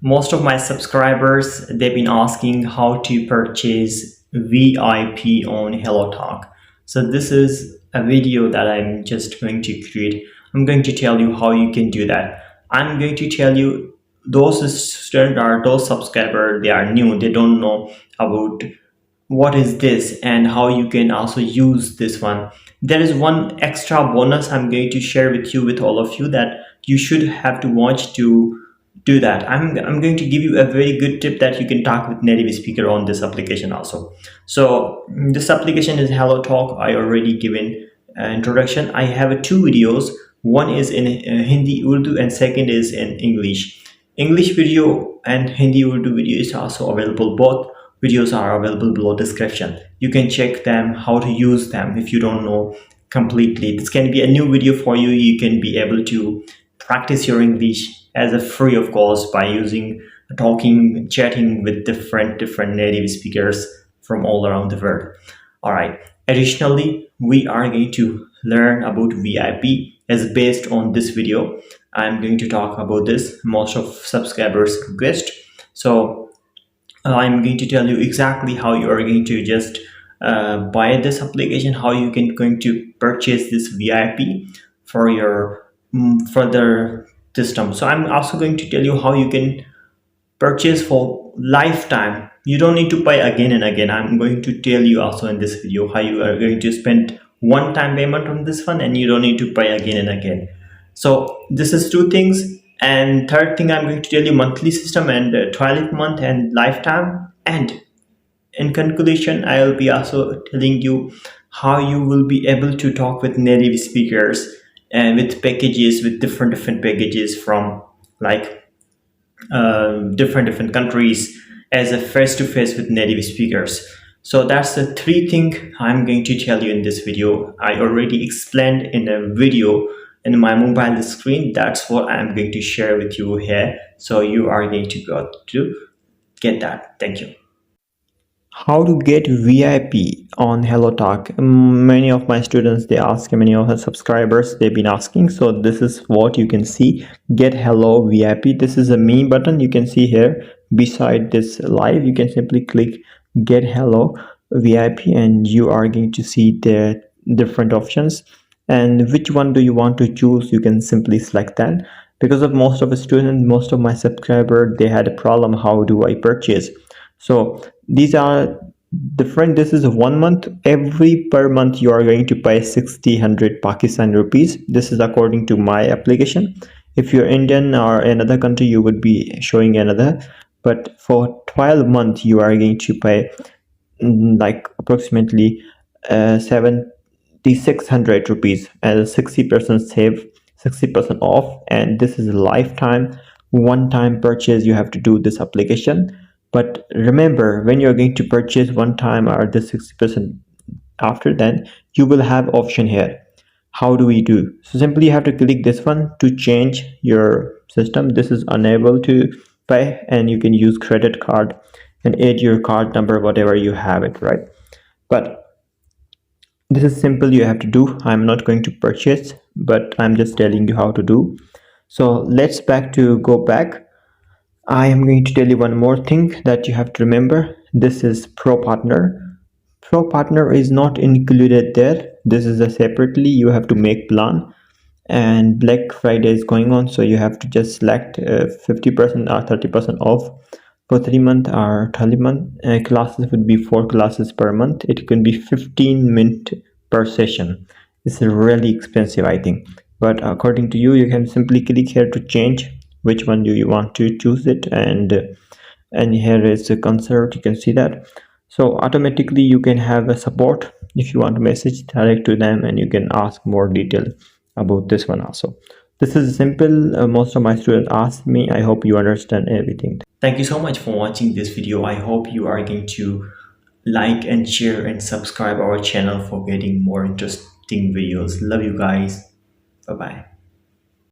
Most of my subscribers, they've been asking how to purchase VIP on HelloTalk. So this is a video that I'm just going to create. I'm going to tell you how you can do that. I'm going to tell you those students or those subscribers, they are new, they don't know about what is this and how you can also use this one. There is one extra bonus I'm going to share with you, with all of you, that you should have to watch to do that. I'm going to give you a very good tip that you can talk with native speaker on this application also. So this application is HelloTalk. I already given introduction. I have two videos. One is in Hindi Urdu and second is in English video and Hindi Urdu video is also available. Both videos are available below description. You can check them, how to use them if you don't know completely. This can be a new video for you. You can be able to practice your English as a free of course by using chatting with different native speakers from all around the world. All right. Additionally, we are going to learn about VIP as based on this video. I'm going to talk about this. Most of subscribers request. So I'm going to tell you exactly how you are going to just buy this application, how you can going to purchase this VIP for your further system. So I'm also going to tell you how you can purchase for lifetime. You don't need to buy again and again. I'm going to tell you also in this video how you are going to spend one-time payment on this one and you don't need to buy again and again. So this is two things. And third thing, I'm going to tell you monthly system and 12 month and lifetime. And in conclusion, I will be also telling you how you will be able to talk with native speakers and with packages, with different packages from like different countries as a face-to-face with native speakers. So that's the three things I'm going to tell you in this video. I already explained in a video in my mobile screen. That's what I'm going to share with you here. So you are going to go to get that. Thank you. How to get VIP on HelloTalk? Many of my students, they ask, many of the subscribers, they've been asking. So this is what you can see. Get Hello VIP. This is a me button. You can see here beside this live. You can simply click Get Hello VIP and you are going to see the different options. And which one do you want to choose? You can simply select that. Because of most of the students, most of my subscribers, they had a problem. How do I purchase? So these are different. This is 1 month. Every per month you are going to pay 60-100 Pakistan rupees. This is according to my application. If you're Indian or another country, you would be showing another. But for 12 months you are going to pay like approximately 7,600 rupees and 60% save, 60% off. And this is a lifetime one-time purchase. You have to do this application. But remember, when you're going to purchase one time or the 60% after, then you will have option here. How do we do? So simply you have to click this one to change your system. This is unable to pay and you can use credit card and add your card number, whatever you have it, right? But this is simple, you have to do. I'm not going to purchase, but I'm just telling you how to do. So let's go back. I am going to tell you one more thing that you have to remember. This is Pro Partner. Pro Partner is not included there. This is a separately, you have to make plan. And Black Friday is going on, so you have to just select 50% or 30% off for 3 months or 12 month. Classes would be 4 classes per month. It can be 15 minutes per session. It's really expensive, I think. But according to you, you can simply click here to change which one do you want to choose it, and here is a concert. You can see that. So automatically you can have a support if you want to message direct to them, and you can ask more detail about this one also. This is simple. Most of my students ask me. I hope you understand everything. Thank you so much for watching this video. I hope you are going to like and share and subscribe our channel for getting more interesting videos. Love you guys. Bye bye.